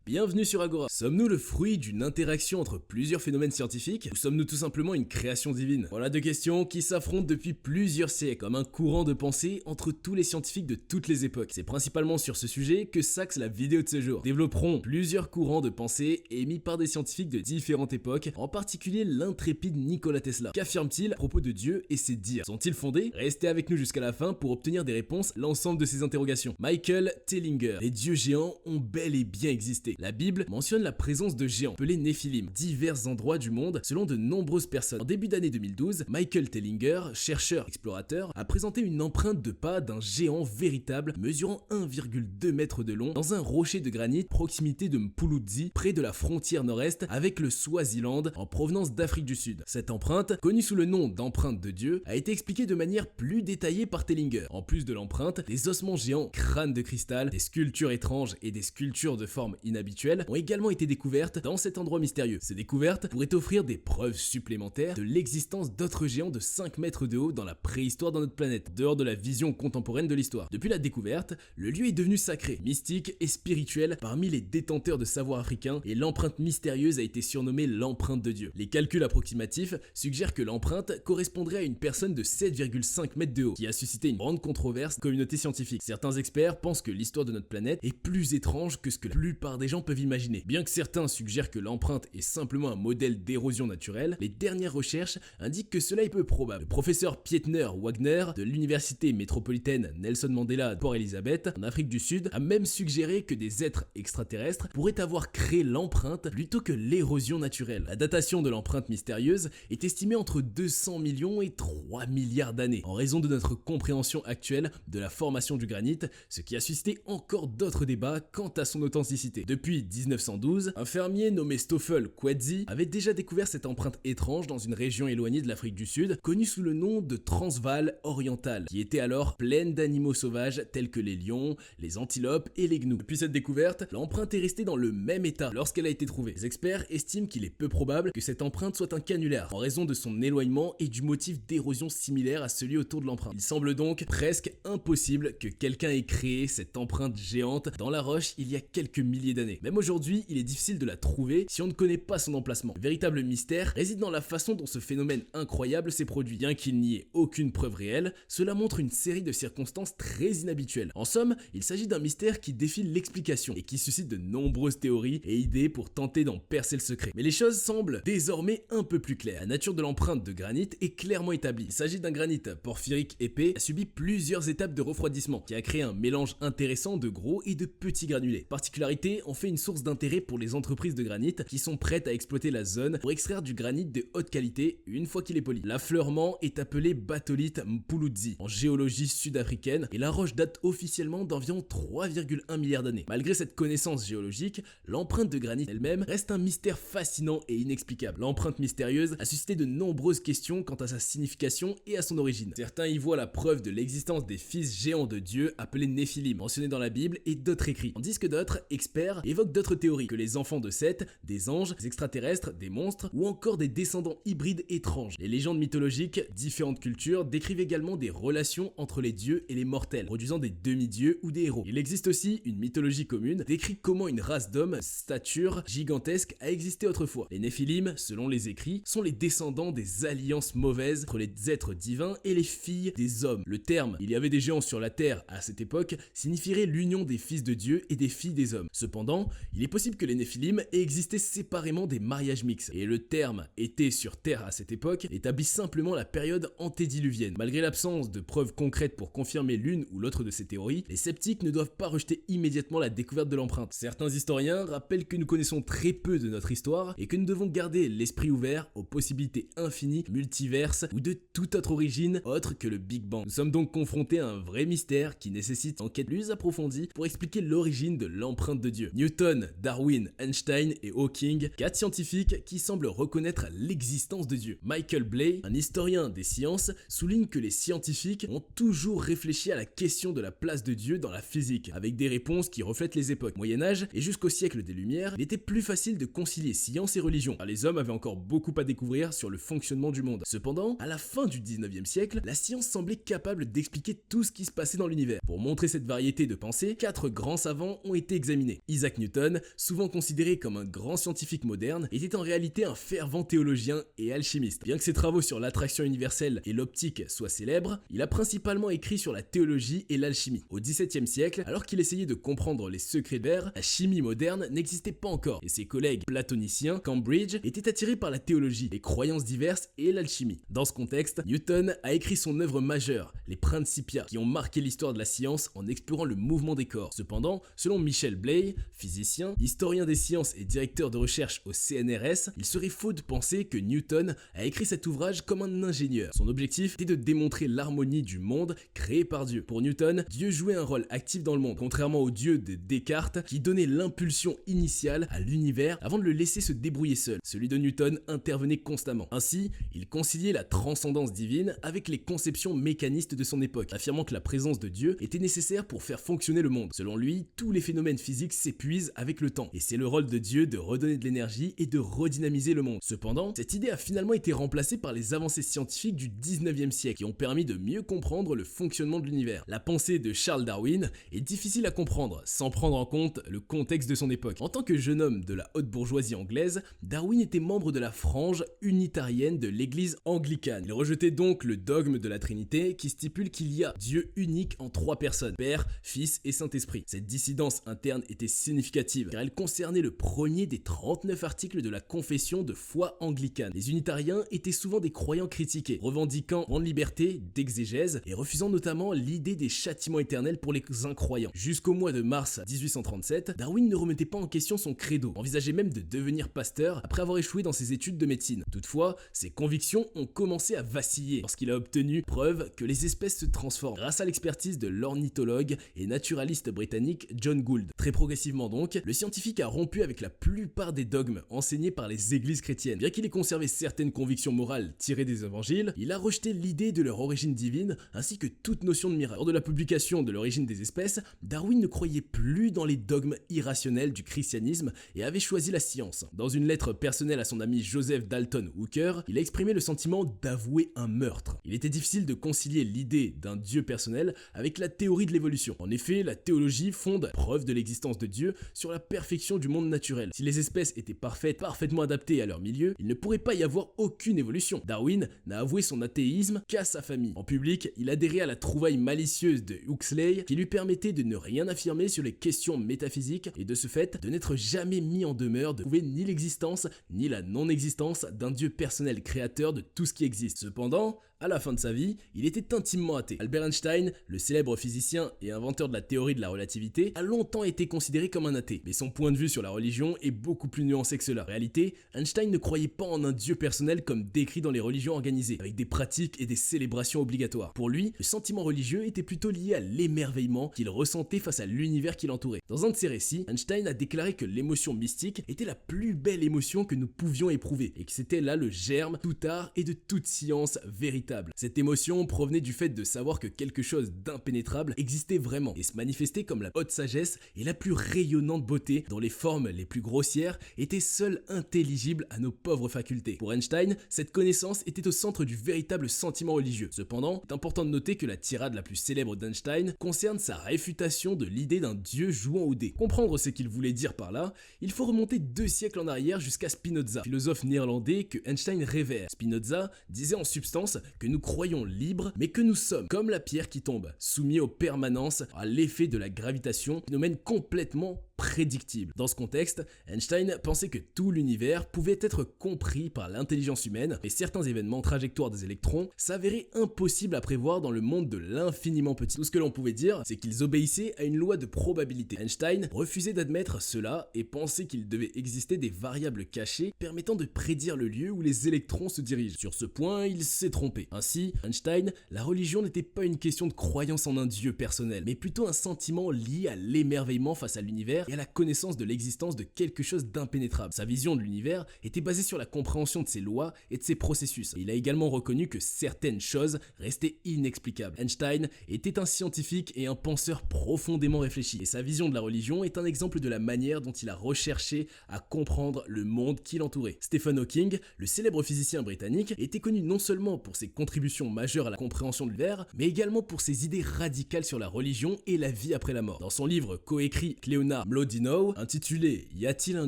Bienvenue sur Agora. Sommes-nous le fruit d'une interaction entre plusieurs phénomènes scientifiques ou sommes-nous tout simplement une création divine? Voilà deux questions qui s'affrontent depuis plusieurs siècles comme un courant de pensée entre tous les scientifiques de toutes les époques. C'est principalement sur ce sujet que s'axe la vidéo de ce jour. Développerons plusieurs courants de pensée émis par des scientifiques de différentes époques, en particulier l'intrépide Nikola Tesla. Qu'affirme-t-il à propos de Dieu et ses dires? Sont-ils fondés? Restez avec nous jusqu'à la fin pour obtenir des réponses à l'ensemble de ces interrogations. Michael Tellinger. Les dieux géants ont bel et bien existé. La Bible mentionne la présence de géants, appelés Néphilim, divers endroits du monde selon de nombreuses personnes. En début d'année 2012, Michael Tellinger, chercheur explorateur, a présenté une empreinte de pas d'un géant véritable mesurant 1,2 mètre de long dans un rocher de granit proximité de Mpuludzi, près de la frontière nord-est avec le Swaziland en provenance d'Afrique du Sud. Cette empreinte, connue sous le nom d'empreinte de Dieu, a été expliquée de manière plus détaillée par Tellinger. En plus de l'empreinte, des ossements géants, crânes de cristal, des sculptures étranges et des sculptures de forme inhabituelle ont également été découvertes dans cet endroit mystérieux. Ces découvertes pourraient offrir des preuves supplémentaires de l'existence d'autres géants de 5 mètres de haut dans la préhistoire dans notre planète, dehors de la vision contemporaine de l'histoire. Depuis la découverte, le lieu est devenu sacré, mystique et spirituel parmi les détenteurs de savoir africains et l'empreinte mystérieuse a été surnommée l'empreinte de Dieu. Les calculs approximatifs suggèrent que l'empreinte correspondrait à une personne de 7,5 mètres de haut, qui a suscité une grande controverse dans la communauté scientifique. Certains experts pensent que l'histoire de notre planète est plus étrange que ce que la plupart des gens peuvent imaginer. Bien que certains suggèrent que l'empreinte est simplement un modèle d'érosion naturelle, les dernières recherches indiquent que cela est peu probable. Le professeur Pieter Wagner de l'université métropolitaine Nelson Mandela à Port Elizabeth en Afrique du Sud a même suggéré que des êtres extraterrestres pourraient avoir créé l'empreinte plutôt que l'érosion naturelle. La datation de l'empreinte mystérieuse est estimée entre 200 millions et 3 milliards d'années en raison de notre compréhension actuelle de la formation du granit, ce qui a suscité encore d'autres débats quant à son authenticité. Depuis 1912, un fermier nommé Stoffel Kweisi avait déjà découvert cette empreinte étrange dans une région éloignée de l'Afrique du Sud, connue sous le nom de Transvaal oriental, qui était alors pleine d'animaux sauvages tels que les lions, les antilopes et les gnous. Depuis cette découverte, l'empreinte est restée dans le même état lorsqu'elle a été trouvée. Les experts estiment qu'il est peu probable que cette empreinte soit un canular, en raison de son éloignement et du motif d'érosion similaire à celui autour de l'empreinte. Il semble donc presque impossible que quelqu'un ait créé cette empreinte géante dans la roche il y a quelques milliers d'années. Même aujourd'hui, il est difficile de la trouver si on ne connaît pas son emplacement. Le véritable mystère réside dans la façon dont ce phénomène incroyable s'est produit. Bien qu'il n'y ait aucune preuve réelle, cela montre une série de circonstances très inhabituelles. En somme, il s'agit d'un mystère qui défie l'explication et qui suscite de nombreuses théories et idées pour tenter d'en percer le secret. Mais les choses semblent désormais un peu plus claires. La nature de l'empreinte de granit est clairement établie. Il s'agit d'un granit porphyrique épais qui a subi plusieurs étapes de refroidissement, qui a créé un mélange intéressant de gros et de petits granulés. Particularité en fait une source d'intérêt pour les entreprises de granit qui sont prêtes à exploiter la zone pour extraire du granit de haute qualité une fois qu'il est poli. L'affleurement est appelé batholite Mpuludzi en géologie sud-africaine et la roche date officiellement d'environ 3,1 milliards d'années. Malgré cette connaissance géologique, l'empreinte de granit elle-même reste un mystère fascinant et inexplicable. L'empreinte mystérieuse a suscité de nombreuses questions quant à sa signification et à son origine. Certains y voient la preuve de l'existence des fils géants de Dieu appelés Néphilim mentionnés dans la Bible et d'autres écrits, tandis que d'autres experts évoquent d'autres théories, que les enfants de Seth, des anges, des extraterrestres, des monstres ou encore des descendants hybrides étranges. Les légendes mythologiques, différentes cultures, décrivent également des relations entre les dieux et les mortels, produisant des demi-dieux ou des héros. Il existe aussi une mythologie commune, décrit comment une race d'hommes, stature gigantesque, a existé autrefois. Les Néphilim, selon les écrits, sont les descendants des alliances mauvaises entre les êtres divins et les filles des hommes. Le terme « il y avait des géants sur la terre » à cette époque signifierait l'union des fils de Dieu et des filles des hommes. Cependant, il est possible que les Néphilim aient existé séparément des mariages mixtes, et le terme « été sur Terre » à cette époque établit simplement la période antédiluvienne. Malgré l'absence de preuves concrètes pour confirmer l'une ou l'autre de ces théories, les sceptiques ne doivent pas rejeter immédiatement la découverte de l'empreinte. Certains historiens rappellent que nous connaissons très peu de notre histoire et que nous devons garder l'esprit ouvert aux possibilités infinies, multiverses ou de toute autre origine autre que le Big Bang. Nous sommes donc confrontés à un vrai mystère qui nécessite une enquête plus approfondie pour expliquer l'origine de l'empreinte de Dieu. Newton, Darwin, Einstein et Hawking, 4 scientifiques qui semblent reconnaître l'existence de Dieu. Michael Blay, un historien des sciences, souligne que les scientifiques ont toujours réfléchi à la question de la place de Dieu dans la physique, avec des réponses qui reflètent les époques. Au Moyen-Âge et jusqu'au siècle des Lumières, il était plus facile de concilier science et religion, car les hommes avaient encore beaucoup à découvrir sur le fonctionnement du monde. Cependant, à la fin du 19e siècle, la science semblait capable d'expliquer tout ce qui se passait dans l'univers. Pour montrer cette variété de pensée, 4 grands savants ont été examinés. Isaac Isaac Newton, souvent considéré comme un grand scientifique moderne, était en réalité un fervent théologien et alchimiste. Bien que ses travaux sur l'attraction universelle et l'optique soient célèbres, il a principalement écrit sur la théologie et l'alchimie. Au XVIIe siècle, alors qu'il essayait de comprendre les secrets de l'univers, la chimie moderne n'existait pas encore et ses collègues platoniciens, Cambridge, étaient attirés par la théologie, les croyances diverses et l'alchimie. Dans ce contexte, Newton a écrit son œuvre majeure, les Principia, qui ont marqué l'histoire de la science en explorant le mouvement des corps. Cependant, selon Michel Blay, physicien, historien des sciences et directeur de recherche au CNRS, il serait faux de penser que Newton a écrit cet ouvrage comme un ingénieur. Son objectif était de démontrer l'harmonie du monde créé par Dieu. Pour Newton, Dieu jouait un rôle actif dans le monde, contrairement au Dieu de Descartes qui donnait l'impulsion initiale à l'univers avant de le laisser se débrouiller seul. Celui de Newton intervenait constamment. Ainsi, il conciliait la transcendance divine avec les conceptions mécanistes de son époque, affirmant que la présence de Dieu était nécessaire pour faire fonctionner le monde. Selon lui, tous les phénomènes physiques s'épuisent avec le temps, et c'est le rôle de Dieu de redonner de l'énergie et de redynamiser le monde. Cependant, cette idée a finalement été remplacée par les avancées scientifiques du 19e siècle qui ont permis de mieux comprendre le fonctionnement de l'univers. La pensée de Charles Darwin est difficile à comprendre sans prendre en compte le contexte de son époque. En tant que jeune homme de la haute bourgeoisie anglaise, Darwin était membre de la frange unitarienne de l'église anglicane. Il rejetait donc le dogme de la Trinité qui stipule qu'il y a Dieu unique en 3 personnes, Père, Fils et Saint-Esprit. Cette dissidence interne était significative car elle concernait le premier des 39 articles de la confession de foi anglicane. Les unitariens étaient souvent des croyants critiqués, revendiquant grande liberté d'exégèse et refusant notamment l'idée des châtiments éternels pour les incroyants. Jusqu'au mois de mars 1837, Darwin ne remettait pas en question son credo, envisageait même de devenir pasteur après avoir échoué dans ses études de médecine. Toutefois, ses convictions ont commencé à vaciller lorsqu'il a obtenu preuve que les espèces se transforment grâce à l'expertise de l'ornithologue et naturaliste britannique John Gould. Très progressivement donc, le scientifique a rompu avec la plupart des dogmes enseignés par les églises chrétiennes. Bien qu'il ait conservé certaines convictions morales tirées des évangiles, il a rejeté l'idée de leur origine divine ainsi que toute notion de miracle. Lors de la publication de l'origine des espèces, Darwin ne croyait plus dans les dogmes irrationnels du christianisme et avait choisi la science. Dans une lettre personnelle à son ami Joseph Dalton Hooker, il a exprimé le sentiment d'avouer un meurtre. Il était difficile de concilier l'idée d'un Dieu personnel avec la théorie de l'évolution. En effet, la théologie fonde preuve de l'existence de Dieu sur la perfection du monde naturel. Si les espèces étaient parfaitement adaptées à leur milieu, il ne pourrait pas y avoir aucune évolution. Darwin n'a avoué son athéisme qu'à sa famille. En public, il adhérait à la trouvaille malicieuse de Huxley qui lui permettait de ne rien affirmer sur les questions métaphysiques et de ce fait de n'être jamais mis en demeure de prouver ni l'existence ni la non-existence d'un Dieu personnel créateur de tout ce qui existe. Cependant, à la fin de sa vie, il était intimement athée. Albert Einstein, le célèbre physicien et inventeur de la théorie de la relativité, a longtemps été considéré comme un athée. Mais son point de vue sur la religion est beaucoup plus nuancé que cela. En réalité, Einstein ne croyait pas en un Dieu personnel comme décrit dans les religions organisées, avec des pratiques et des célébrations obligatoires. Pour lui, le sentiment religieux était plutôt lié à l'émerveillement qu'il ressentait face à l'univers qui l'entourait. Dans un de ses récits, Einstein a déclaré que l'émotion mystique était la plus belle émotion que nous pouvions éprouver, et que c'était là le germe tout art et de toute science véritable. Cette émotion provenait du fait de savoir que quelque chose d'impénétrable existait vraiment et se manifestait comme la haute sagesse et la plus rayonnante beauté dont les formes les plus grossières étaient seules intelligibles à nos pauvres facultés. Pour Einstein, cette connaissance était au centre du véritable sentiment religieux. Cependant, il est important de noter que la tirade la plus célèbre d'Einstein concerne sa réfutation de l'idée d'un dieu jouant au dé. Comprendre ce qu'il voulait dire par là, il faut remonter 2 siècles en arrière jusqu'à Spinoza, philosophe néerlandais que Einstein révère. Spinoza disait en substance que nous croyons libres, mais que nous sommes comme la pierre qui tombe, soumis aux permanences, à l'effet de la gravitation, phénomène complètement prédictible. Dans ce contexte, Einstein pensait que tout l'univers pouvait être compris par l'intelligence humaine et certains événements, trajectoires des électrons, s'avéraient impossibles à prévoir dans le monde de l'infiniment petit. Tout ce que l'on pouvait dire, c'est qu'ils obéissaient à une loi de probabilité. Einstein refusait d'admettre cela et pensait qu'il devait exister des variables cachées permettant de prédire le lieu où les électrons se dirigent. Sur ce point, il s'est trompé. Ainsi, Einstein, la religion n'était pas une question de croyance en un dieu personnel, mais plutôt un sentiment lié à l'émerveillement face à l'univers et à la connaissance de l'existence de quelque chose d'impénétrable. Sa vision de l'univers était basée sur la compréhension de ses lois et de ses processus. Et il a également reconnu que certaines choses restaient inexplicables. Einstein était un scientifique et un penseur profondément réfléchi, et sa vision de la religion est un exemple de la manière dont il a recherché à comprendre le monde qui l'entourait. Stephen Hawking, le célèbre physicien britannique, était connu non seulement pour ses contributions majeures à la compréhension de l'univers, mais également pour ses idées radicales sur la religion et la vie après la mort. Dans son livre coécrit avec Leonard Mlodinow, intitulé Y a-t-il un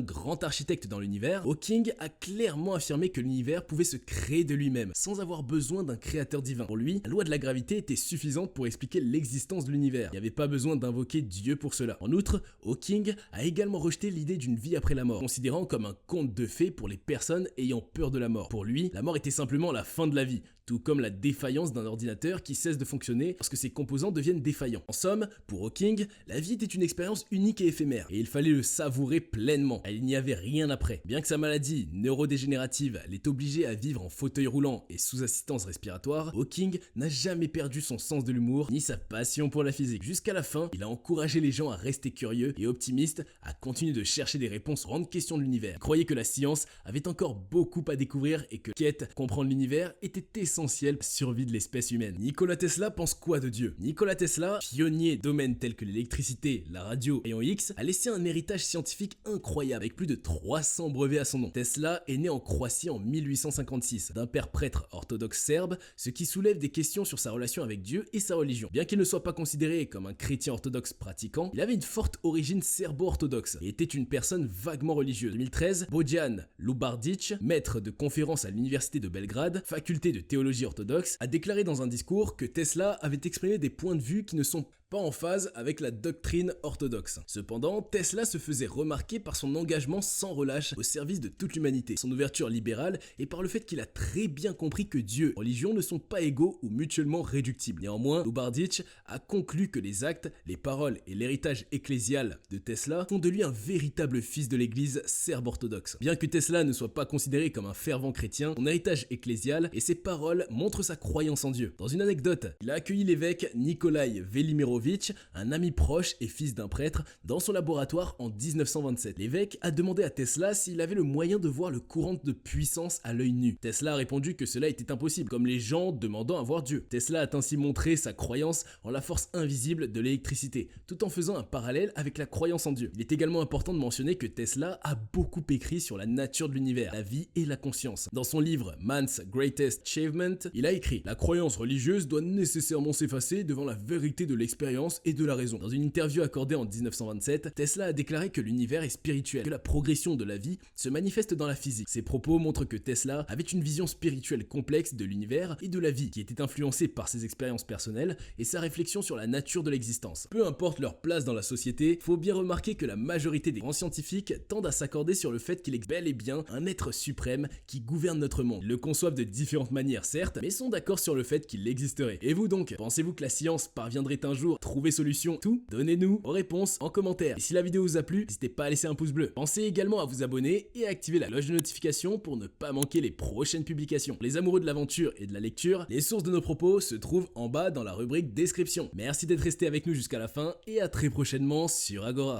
grand architecte dans l'univers, Hawking a clairement affirmé que l'univers pouvait se créer de lui-même, sans avoir besoin d'un créateur divin. Pour lui, la loi de la gravité était suffisante pour expliquer l'existence de l'univers. Il n'y avait pas besoin d'invoquer Dieu pour cela. En outre, Hawking a également rejeté l'idée d'une vie après la mort, considérant comme un conte de fées pour les personnes ayant peur de la mort. Pour lui, la mort était simplement la fin de la vie, tout comme la défaillance d'un ordinateur qui cesse de fonctionner lorsque ses composants deviennent défaillants. En somme, pour Hawking, la vie était une expérience unique et éphémère, et il fallait le savourer pleinement. Il n'y avait rien après. Bien que sa maladie neurodégénérative l'ait obligé à vivre en fauteuil roulant et sous assistance respiratoire, Hawking n'a jamais perdu son sens de l'humour ni sa passion pour la physique. Jusqu'à la fin, il a encouragé les gens à rester curieux et optimistes, à continuer de chercher des réponses aux grandes questions de l'univers. Il croyait que la science avait encore beaucoup à découvrir et que quête comprendre l'univers était essentielle pour la survie de l'espèce humaine. Nikola Tesla pense quoi de Dieu? Nikola Tesla, pionnier de domaines tels que l'électricité, la radio et rayons X, a laissé un héritage scientifique incroyable avec plus de 300 brevets à son nom. Tesla est né en Croatie en 1856 d'un père prêtre orthodoxe serbe, ce qui soulève des questions sur sa relation avec Dieu et sa religion. Bien qu'il ne soit pas considéré comme un chrétien orthodoxe pratiquant, il avait une forte origine serbo-orthodoxe et était une personne vaguement religieuse. En 2013, Bojan Ljubardzić, maître de conférences à l'université de Belgrade, faculté de théologie orthodoxe, a déclaré dans un discours que Tesla avait exprimé des points de vue qui ne sont pas en phase avec la doctrine orthodoxe. Cependant, Tesla se faisait remarquer par son engagement sans relâche au service de toute l'humanité, son ouverture libérale et par le fait qu'il a très bien compris que Dieu et religion ne sont pas égaux ou mutuellement réductibles. Néanmoins, Ljubardzić a conclu que les actes, les paroles et l'héritage ecclésial de Tesla font de lui un véritable fils de l'église serbe-orthodoxe. Bien que Tesla ne soit pas considéré comme un fervent chrétien, son héritage ecclésial et ses paroles montrent sa croyance en Dieu. Dans une anecdote, il a accueilli l'évêque Nikolai Velimirovitch, un ami proche et fils d'un prêtre, dans son laboratoire en 1927. L'évêque a demandé à Tesla s'il avait le moyen de voir le courant de puissance à l'œil nu. Tesla a répondu que cela était impossible, comme les gens demandant à voir Dieu. Tesla a ainsi montré sa croyance en la force invisible de l'électricité, tout en faisant un parallèle avec la croyance en Dieu. Il est également important de mentionner que Tesla a beaucoup écrit sur la nature de l'univers, la vie et la conscience. Dans son livre Man's Greatest Achievement, il a écrit: la croyance religieuse doit nécessairement s'effacer devant la vérité de l'expérience et de la raison. Dans une interview accordée en 1927, Tesla a déclaré que l'univers est spirituel, que la progression de la vie se manifeste dans la physique. Ces propos montrent que Tesla avait une vision spirituelle complexe de l'univers et de la vie, qui était influencée par ses expériences personnelles et sa réflexion sur la nature de l'existence. Peu importe leur place dans la société, faut bien remarquer que la majorité des grands scientifiques tendent à s'accorder sur le fait qu'il est bel et bien un être suprême qui gouverne notre monde. Ils le conçoivent de différentes manières, certes, mais sont d'accord sur le fait qu'il existerait. Et vous donc, pensez-vous que la science parviendrait un jour à trouver solution à tout? Donnez-nous vos réponses en commentaire. Et si la vidéo vous a plu, n'hésitez pas à laisser un pouce bleu. Pensez également à vous abonner et à activer la cloche de notification pour ne pas manquer les prochaines publications. Pour les amoureux de l'aventure et de la lecture, les sources de nos propos se trouvent en bas dans la rubrique description. Merci d'être resté avec nous jusqu'à la fin et à très prochainement sur Agora.